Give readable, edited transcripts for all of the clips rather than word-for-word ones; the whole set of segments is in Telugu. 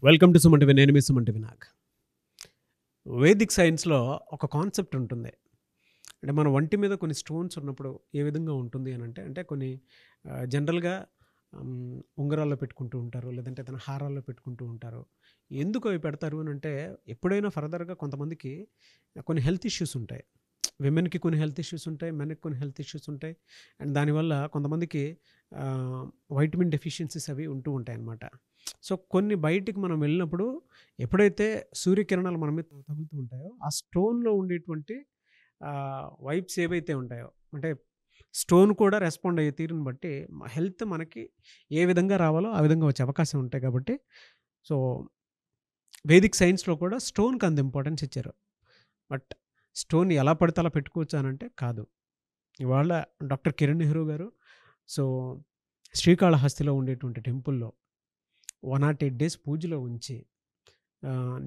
Welcome to Suman TV. నేను మీ సుమన్ టీవీ. వేదిక్ సైన్స్లో ఒక కాన్సెప్ట్ ఉంటుంది. అంటే మన ఒంటి మీద కొన్ని స్టోన్స్ ఉన్నప్పుడు ఏ విధంగా ఉంటుంది అని అంటే కొన్ని జనరల్గా ఉంగరాల్లో పెట్టుకుంటూ ఉంటారు, లేదంటే ఏదైనా హారాల్లో పెట్టుకుంటూ ఉంటారు. ఎందుకు అవి పెడతారు అని అంటే, ఎప్పుడైనా ఫర్దర్గా కొంతమందికి కొన్ని హెల్త్ ఇష్యూస్ ఉంటాయి. విమెన్కి కొన్ని హెల్త్ ఇష్యూస్ ఉంటాయి, మెన్కి కొన్ని హెల్త్ ఇష్యూస్ ఉంటాయి. అండ్ దానివల్ల కొంతమందికి వైటమిన్ డెఫిషియన్సీస్ అవి ఉంటూ ఉంటాయి అన్నమాట. సో కొన్ని బయటికి మనం వెళ్ళినప్పుడు ఎప్పుడైతే సూర్యకిరణాలు మన మీద తగులుతూ ఉంటాయో, ఆ స్టోన్లో ఉండేటువంటి వైబ్స్ ఏవైతే ఉంటాయో, అంటే స్టోన్ కూడా రెస్పాండ్ అయ్యే తీరుని బట్టి హెల్త్ మనకి ఏ విధంగా రావాలో ఆ విధంగా వచ్చే అవకాశం ఉంటాయి. కాబట్టి సో వేదిక్ సైన్స్లో కూడా స్టోన్కి అంత ఇంపార్టెన్స్ ఇచ్చారు. బట్ స్టోన్ ఎలా పడితే అలా పెట్టుకోవచ్చు అని అంటే కాదు. ఇవాళ డాక్టర్ కిరణ్ నెహ్రూ గారు సో శ్రీకాళహస్తిలో ఉండేటువంటి టెంపుల్లో 108 డేస్ పూజలో ఉంచి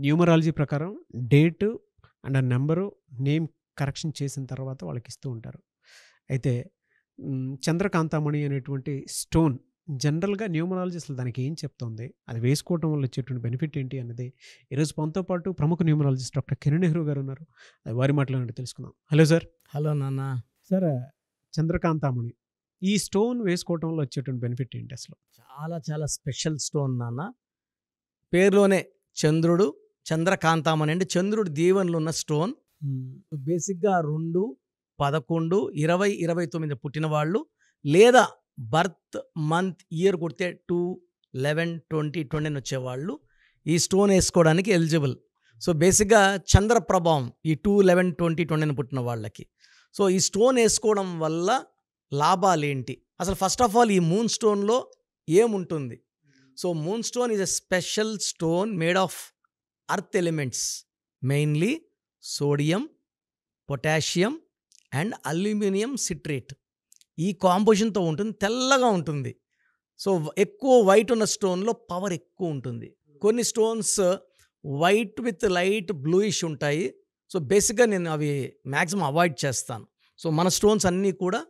న్యూమరాలజీ ప్రకారం డేటు అండ్ ఆ నెంబరు నేమ్ కరెక్షన్ చేసిన తర్వాత వాళ్ళకి ఇస్తూ ఉంటారు. అయితే చంద్రకాంతామణి అనేటువంటి స్టోన్ జనరల్గా న్యూమరాలజీ అసలు దానికి ఏం చెప్తుంది, అది వేసుకోవటం వల్ల వచ్చేటువంటి బెనిఫిట్ ఏంటి అన్నది ఈరోజు మనతో పాటు ప్రముఖ న్యూమరాలజిస్ట్ డాక్టర్ కిరణ్ నెహ్రూ గారు ఉన్నారు. వారి మాటలు తెలుసుకుందాం. Hello sir. హలో నాన్న. సార్, చంద్రకాంతామణి ఈ స్టోన్ వేసుకోవటం వల్ల వచ్చేటువంటి బెనిఫిట్ ఏంటి అసలు? చాలా చాలా స్పెషల్ స్టోన్ నాన్న. పేరులోనే చంద్రుడు, చంద్రకాంతామణి అంటే చంద్రుడు దీవెనలు ఉన్న స్టోన్. బేసిక్గా 2, 11, 20, 29 పుట్టిన వాళ్ళు, లేదా బర్త్ మంత్ ఇయర్ కొడితే 2, 11, 20, 20 వచ్చేవాళ్ళు ఈ స్టోన్ వేసుకోవడానికి ఎలిజిబుల్. సో బేసిక్గా చంద్ర ప్రభావం ఈ 2, 11, 20, 20 పుట్టిన వాళ్ళకి. సో ఈ స్టోన్ వేసుకోవడం వల్ల లాభాలు ఏంటి అసలు? ఫస్ట్ ఆఫ్ ఆల్, ఈ మూన్ స్టోన్లో ఏముంటుంది? So moon stone is a special stone made of earth elements, mainly sodium, potassium and aluminium citrate. ఈ కాంపోజిషన్తో ఉంటుంది, తెల్లగా ఉంటుంది. సో ఎక్కువ వైట్ ఉన్న స్టోన్లో పవర్ ఎక్కువ ఉంటుంది. కొన్ని stones white with light bluish ఉంటాయి. సో బేసిక్గా నేను అవి మ్యాక్సిమం అవాయిడ్ చేస్తాను. సో మన స్టోన్స్ అన్నీ కూడా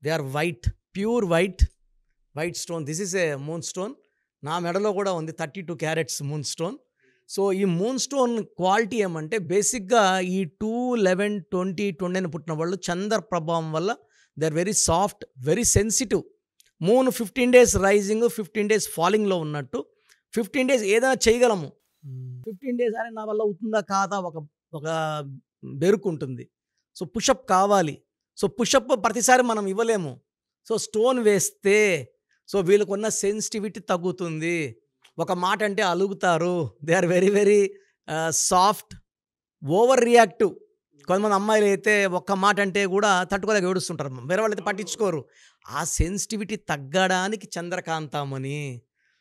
they are white, pure white stone. This is a moon stone. నా మెడలో కూడా ఉంది 32 క్యారెట్స్ మూన్ స్టోన్. సో ఈ మూన్ స్టోన్ క్వాలిటీ ఏమంటే, బేసిక్గా ఈ 2, 11, 20, 20 పుట్టిన వాళ్ళు చంద్ర ప్రభావం వల్ల they are very soft, very sensitive. Moon 15 days rising, 15 days ఫాలింగ్లో ఉన్నట్టు 15 డేస్ ఏదైనా చేయగలము. 15 డేస్ అనే నా వల్ల అవుతుందా కాదా ఒక బెరుకు ఉంటుంది. సో పుషప్ కావాలి. సో పుషప్ ప్రతిసారి మనం ఇవ్వలేము. సో స్టోన్ వేస్తే సో వీళ్ళకున్న సెన్సిటివిటీ తగ్గుతుంది. ఒక మాట అంటే అలుగుతారు. They are very very soft, over reactive. కొంతమంది అమ్మాయిలు అయితే ఒక్క మాట అంటే కూడా తట్టుకోలేక ఏడుస్తుంటారు, వేరే వాళ్ళైతే పట్టించుకోరు. ఆ సెన్సిటివిటీ తగ్గడానికి చంద్రకాంతామణి.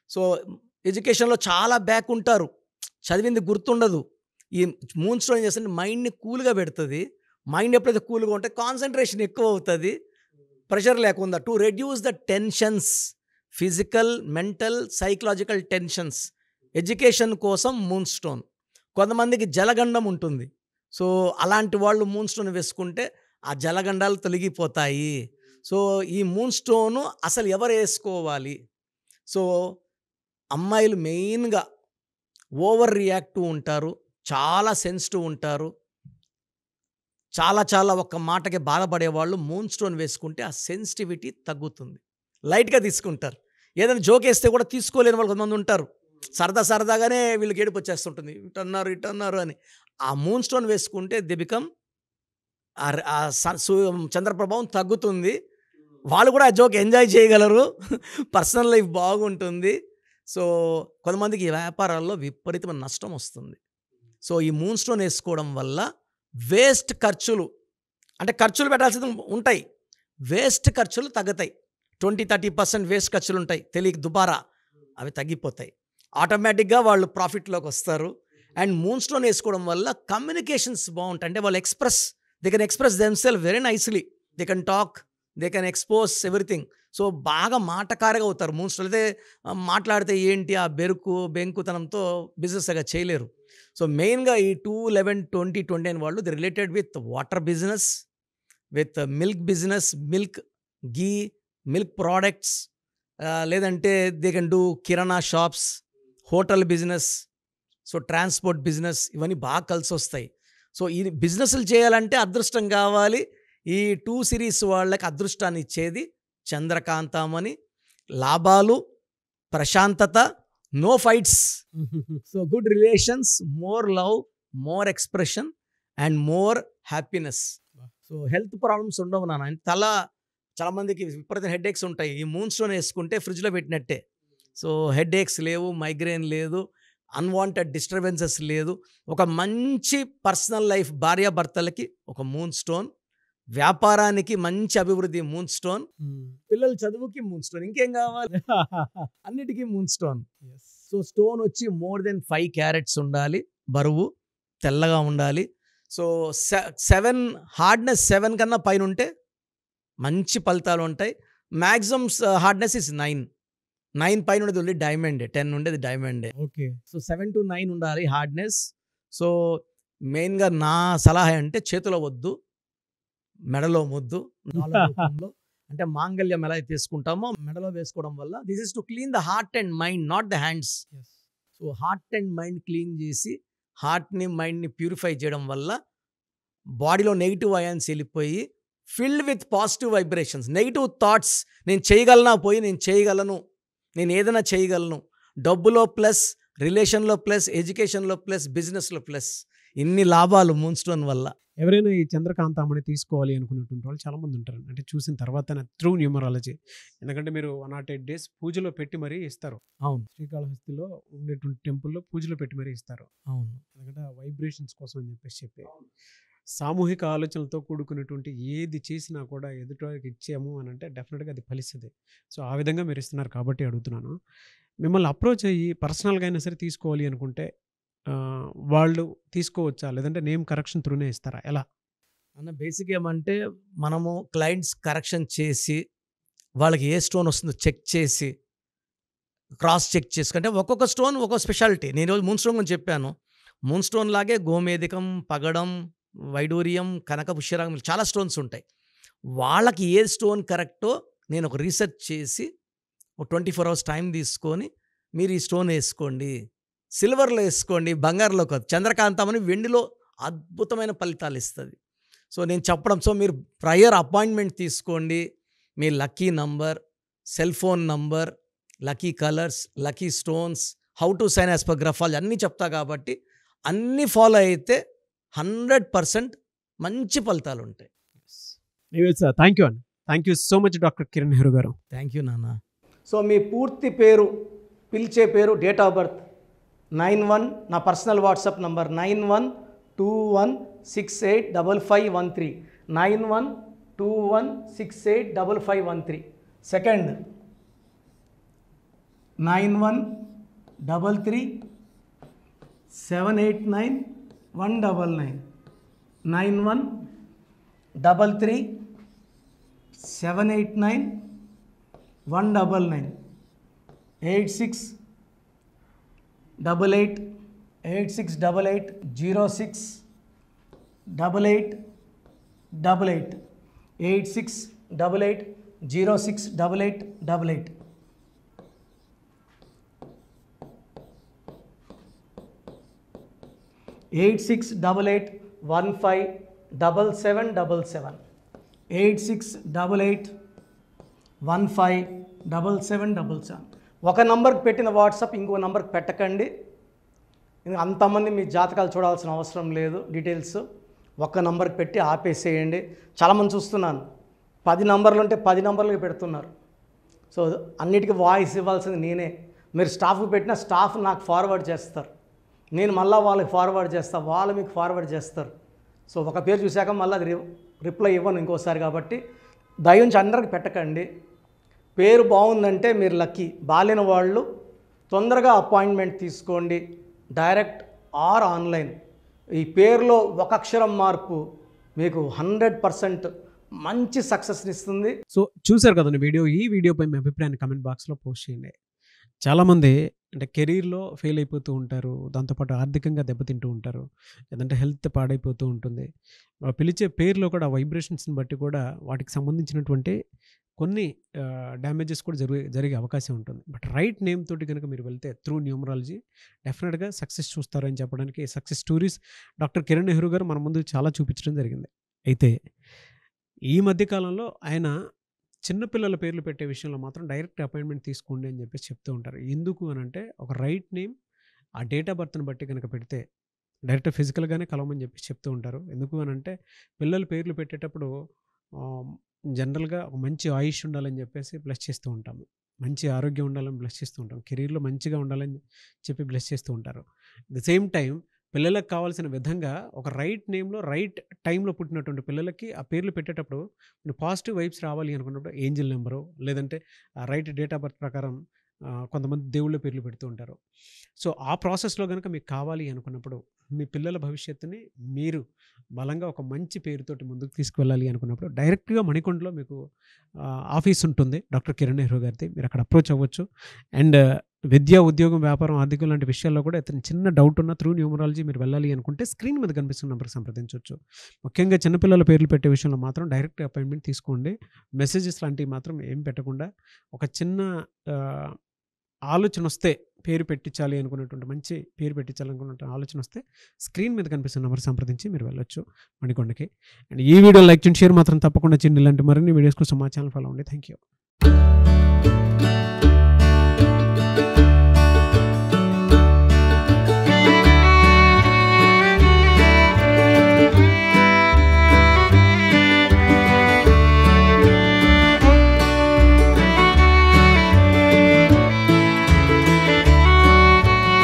సో ఎడ్యుకేషన్లో చాలా బ్యాక్ ఉంటారు, చదివింది గుర్తుండదు. ఈ మూన్ స్టోన్ చేస్తుంటే మైండ్ని కూల్గా పెడుతుంది. మైండ్ ఎప్పుడైతే కూల్గా ఉంటే కాన్సన్ట్రేషన్ ఎక్కువ అవుతుంది, ప్రెషర్ లేకుండా. To reduce the tensions, physical, mental, psychological tensions. Education కోసం మూన్ స్టోన్. కొంతమందికి జలగండం ఉంటుంది. సో అలాంటి వాళ్ళు మూన్ స్టోన్ వేసుకుంటే ఆ జలగండాలు తొలగిపోతాయి. సో ఈ మూన్ స్టోను అసలు ఎవరు వేసుకోవాలి? సో అమ్మాయిలు మెయిన్గా ఓవర్ రియాక్టివ్ ఉంటారు, చాలా సెన్సిటివ్ ఉంటారు, చాలా ఒక్క మాటకి బాధపడేవాళ్ళు మూన్ స్టోన్ వేసుకుంటే ఆ సెన్సిటివిటీ తగ్గుతుంది. లైట్గా తీసుకుంటారు. ఏదైనా జోక్ వేస్తే కూడా తీసుకోలేని వాళ్ళు కొంతమంది ఉంటారు. సరదాగానే వీళ్ళకి ఏడుపు వచ్చేస్తుంటుంది, ఇటు అన్నారు అని. ఆ మూన్ స్టోన్ వేసుకుంటే దే బికమ్ చంద్రప్రభావం తగ్గుతుంది. వాళ్ళు కూడా ఆ జోక్ ఎంజాయ్ చేయగలరు, పర్సనల్ లైఫ్ బాగుంటుంది. సో కొంతమందికి ఈ వ్యాపారాల్లో విపరీతమైన నష్టం వస్తుంది. సో ఈ మూన్ స్టోన్ వేసుకోవడం వల్ల వేస్ట్ ఖర్చులు, అంటే ఖర్చులు పెట్టాల్సింది ఉంటాయి, వేస్ట్ ఖర్చులు తగ్గుతాయి. 20-30% వేస్ట్ ఖర్చులు ఉంటాయి, తెలియక దుబారా, అవి తగ్గిపోతాయి. ఆటోమేటిక్గా వాళ్ళు ప్రాఫిట్లోకి వస్తారు. అండ్ మూన్ స్టోన్ వేసుకోవడం వల్ల కమ్యూనికేషన్స్ బాగుంటాయి. అంటే వాళ్ళు they can express themself very nicely, they can talk, they can expose everything. So బాగా మాటకారిగా అవుతారు మూన్ స్టోన్. అయితే మాట్లాడితే ఏంటి ఆ బెంకుతనంతో బిజినెస్గా చేయలేరు. సో మెయిన్గా ఈ 2, 11, 20, 20 వాళ్ళు the related with water business, with milk business, ghee, milk products, లేదంటే they can do kirana shops, hotel business, so transport business ఇవన్నీ బాగా కలిసి వస్తాయి. సో ఈ బిజినెస్లు చేయాలంటే అదృష్టం కావాలి. ఈ 2 సిరీస్ వాళ్ళకి అదృష్టాన్ని ఇచ్చేది చంద్రకాంతమని. లాభాలు, ప్రశాంతత, no fights, so good relations, more love, more expression and more happiness. So health problems ఉండవు నాన్న. చాలా మందికి విపరీత హెడ్ఏక్స్ ఉంటాయి. ఈ మూన్ స్టోన్ వేసుకుంటే ఫ్రిడ్జ్లో పెట్టినట్టే. సో హెడ్ఏక్స్ లేవు, మైగ్రేన్ లేదు, అన్వాంటెడ్ డిస్టర్బెన్సెస్ లేదు. ఒక మంచి పర్సనల్ లైఫ్ భార్యాభర్తలకి ఒక మూన్ స్టోన్, వ్యాపారానికి మంచి అభివృద్ధి మూన్ స్టోన్, పిల్లల చదువుకి మూన్ స్టోన్, ఇంకేం కావాలి? అన్నిటికీ మూన్ స్టోన్. సో స్టోన్ వచ్చి మోర్ దెన్ 5 క్యారెట్స్ ఉండాలి, బరువు, తెల్లగా ఉండాలి. సో 7 హార్డ్నెస్ 7 కన్నా పైన ఉంటే మంచి ఫలితాలు ఉంటాయి. మ్యాక్సిమం హార్డ్నెస్ ఇస్ 9 పైన ఉండేది ఓన్లీ డైమండే, 10 ఉండేది డైమండే. ఓకే. సో 7 to 9 ఉండాలి హార్డ్నెస్. సో మెయిన్గా నా సలహా అంటే చేతిలో వద్దు, మెడలో ముద్దు, రూపంలో అంటే మాంగళ్యం ఎలా తీసుకుంటామో మెడలో వేసుకోవడం వల్ల this is to clean the heart and mind, not the hands. So heart and mind clean చేసి హార్ట్ని మైండ్ని ప్యూరిఫై చేయడం వల్ల బాడీలో నెగిటివ్ అయాన్స్ వెళ్ళిపోయి filled with positive vibrations, negative thoughts, నేను చేయగలనా పోయి నేను చేయగలను, నేను ఏదైనా చేయగలను, డబ్బులో ప్లస్, రిలేషన్లో ప్లస్, ఎడ్యుకేషన్లో ప్లస్, బిజినెస్లో ప్లస్, ఇన్ని లాభాలు మూన్ స్టోన్ వల్ల. ఎవరైనా ఈ చంద్రకాంతమని తీసుకోవాలి అనుకునేటువంటి వాళ్ళు చాలామంది ఉంటారు. అంటే చూసిన తర్వాత త్రూ న్యూమరాలజీ, ఎందుకంటే మీరు 108 days పూజలో పెట్టి మరీ ఇస్తారు. అవును, శ్రీకాళహస్తిలో ఉండేటువంటి టెంపుల్లో పూజలో పెట్టి మరీ ఇస్తారు. అవును, ఎందుకంటే వైబ్రేషన్స్ కోసం అని చెప్పి సామూహిక ఆలోచనలతో కూడుకున్నటువంటి ఏది చేసినా కూడా ఎదుటివారికి ఇచ్చాము అని అంటే డెఫినెట్గా అది ఫలిస్తుంది. సో ఆ విధంగా మీరు ఇస్తున్నారు కాబట్టి అడుగుతున్నాను. మిమ్మల్ని అప్రోచ్ అయ్యి పర్సనల్గా అయినా సరే తీసుకోవాలి అనుకుంటే వాళ్ళు తీసుకోవచ్చా, లేదంటే నేమ్ కరెక్షన్ త్రూనే ఇస్తారా, ఎలా? అన్న బేసిక్ ఏమంటే మనము క్లయింట్స్ కరెక్షన్ చేసి వాళ్ళకి ఏ స్టోన్ వస్తుందో చెక్ చేసి క్రాస్ చెక్ చేసుకుంటే ఒక్కొక్క స్టోన్ ఒక్కొక్క స్పెషాలిటీ. నేను ఈరోజు మూన్ స్టోన్ గురించి చెప్పాను. మూన్ స్టోన్ లాగే గోమేధికం, పగడం, వైడూరియం, కనక పుష్యరాగం, చాలా స్టోన్స్ ఉంటాయి. వాళ్ళకి ఏ స్టోన్ కరెక్టో నేను ఒక రీసెర్చ్ చేసి ఒక 24 hours టైం తీసుకొని మీరు ఈ స్టోన్ వేసుకోండి, సిల్వర్లో వేసుకోండి, బంగారులో కాదు. చంద్రకాంతమని వెండిలో అద్భుతమైన ఫలితాలు ఇస్తుంది. సో నేను చెప్పడం, సో మీరు ప్రయర్ అపాయింట్మెంట్ తీసుకోండి. మీ lucky number, cell phone number, lucky colours, lucky stones, how to sign as per graphology అన్నీ చెప్తా కాబట్టి అన్నీ ఫాలో అయితే 100% మంచి ఫలితాలు ఉంటాయి. థ్యాంక్ యూ అండి. Thank you so much doctor Kiran Nehru గారు. థ్యాంక్ యూ నాన్న. సో మీ పూర్తి పేరు, పిలిచే పేరు, డేట్ ఆఫ్ బర్త్ 91, నా personal WhatsApp number 9121685513, 9121685513. Second 9133789199, 9133789199, 868886880688, 8688068888. Eight 8688157777, 8688157777. ఒక నంబర్కి పెట్టిన వాట్సాప్ ఇంకో నంబర్కి పెట్టకండి. అంతమంది మీ జాతకాలు చూడాల్సిన అవసరం లేదు. డీటెయిల్స్ ఒక్క నంబర్కి పెట్టి ఆపేసేయండి. చాలామంది చూస్తున్నాను 10 నంబర్లు ఉంటే 10 నంబర్లకి పెడుతున్నారు. సో అన్నిటికీ వాయిస్ ఇవ్వాల్సింది నేనే. మీరు స్టాఫ్కి పెట్టిన స్టాఫ్ నాకు ఫార్వర్డ్ చేస్తారు, నేను మళ్ళీ వాళ్ళకి ఫార్వర్డ్ చేస్తాను, వాళ్ళు మీకు ఫార్వర్డ్ చేస్తారు. సో ఒక పేరు చూశాక మళ్ళీ అది రిప్లై ఇవ్వను ఇంకోసారి. కాబట్టి దయించి అందరికి పెట్టకండి. పేరు బాగుందంటే మీరు లక్కీ. బాలేని వాళ్ళు తొందరగా అపాయింట్మెంట్ తీసుకోండి, డైరెక్ట్ ఆర్ ఆన్లైన్. ఈ పేరులో ఒక అక్షరం మార్పు మీకు 100% మంచి సక్సెస్ని ఇస్తుంది. సో చూశారు కదండి వీడియో. ఈ వీడియోపై మీ అభిప్రాయాన్ని కమెంట్ బాక్స్లో పోస్ట్ చేయండి. చాలామంది అంటే కెరీర్‌లో ఫెయిల్ అయిపోతూ ఉంటారు. దాంతోపాటు ఆర్థికంగా దెబ్బతింటూ ఉంటారు. లేదంటే హెల్త్ పాడైపోతూ ఉంటుంది. పిలిచే పేరులో కూడా వైబ్రేషన్స్‌ని బట్టి కూడా వాటికి సంబంధించినటువంటి కొన్ని డ్యామేజెస్ కూడా జరిగే అవకాశం ఉంటుంది. బట్ రైట్ నేమ్ తోటి గనుక మీరు వెళ్తే త్రూ న్యూమరాలజీ డెఫినిట్‌గా సక్సెస్ చూస్తారని చెప్పడానికి success stories doctor Kiran Nehru గారు మన ముందు చాలా చూపించడం జరిగింది. అయితే ఈ మధ్య కాలంలో ఆయన చిన్న పిల్లల పేర్లు పెట్టే విషయంలో మాత్రం డైరెక్ట్ అపాయింట్మెంట్ తీసుకోండి అని చెప్పేసి చెప్తూ ఉంటారు. ఎందుకు అనంటే ఒక రైట్ నేమ్ ఆ డేట్ ఆఫ్ బర్త్‌ని బట్టి గనక పెడితే డైరెక్ట్ ఫిజికల్‌గానే కలవమని చెప్పేసి చెప్తూ ఉంటారు. ఎందుకు అనంటే పిల్లల పేర్లు పెట్టేటప్పుడు ఆహ్, జనరల్‌గా ఒక మంచి ఆయుష్ ఉండాలని చెప్పేసి బ్లెస్ చేస్తూ ఉంటాము. మంచి ఆరోగ్యం ఉండాలని బ్లెస్ చేస్తూ ఉంటాం. కెరీర్‌లో మంచిగా ఉండాలని చెప్పి బ్లెస్ చేస్తూ ఉంటారు. అట్ ద సేమ్ టైమ్ పిల్లలకు కావాల్సిన విధంగా ఒక రైట్ నేమ్‌లో రైట్ టైంలో పుట్టినటువంటి పిల్లలకి ఆ పేర్లు పెట్టేటప్పుడు పాజిటివ్ వైబ్స్ రావాలి అనుకున్నప్పుడు ఏంజెల్ నెంబరు లేదంటే రైట్ డేట్ ఆఫ్ బర్త్ ప్రకారం కొంతమంది దేవుళ్ళ పేర్లు పెడుతూ ఉంటారు. సో, ఆ ప్రాసెస్‌లో గనుక మీకు కావాలి అనుకున్నప్పుడు మీ పిల్లల భవిష్యత్తుని మీరు బలంగా ఒక మంచి పేరుతోటి ముందుకు తీసుకువెళ్ళాలి అనుకున్నప్పుడు డైరెక్ట్‌గా మణికొండలో మీకు ఆఫీస్ ఉంటుంది డాక్టర్ కిరణ్ నెహ్రూ గారిది. మీరు అక్కడ అప్రోచ్ అవ్వచ్చు. అండ్ విద్య, ఉద్యోగం, వ్యాపారం, ఆర్థికం లాంటి విషయాల్లో కూడా ఏదైనా చిన్న డౌట్ ఉన్న త్రూ న్యూమరాలజీ మీరు వెళ్ళాలి అనుకుంటే స్క్రీన్ మీద కనిపిస్తున్న నంబర్‌కి సంప్రదించొచ్చు. ముఖ్యంగా చిన్నపిల్లల పేర్లు పెట్టే విషయంలో మాత్రం డైరెక్ట్ అపాయింట్మెంట్ తీసుకోండి. మెసేజెస్ లాంటివి మాత్రం ఏం పెట్టకుండా ఒక చిన్న ఆహ్, ఆలోచనొస్తే పేరు పెట్టించాలి అనుకున్నటువంటి మంచి పేరు పెట్టించాలనుకున్న ఆలోచనొస్తే స్క్రీన్ మీద కనిపిస్తున్న నంబర్ సంప్రదించి మీరు వెళ్ళొచ్చు మణికొండకి. అండ్ ఈ వీడియో లైక్ చేయండి, షేర్ మాత్రం తప్పకుండా చేయండి. ఇలాంటి మరిన్ని వీడియోస్ కోసం మా ఛానల్ ఫాలో అవ్వండి. Thank you.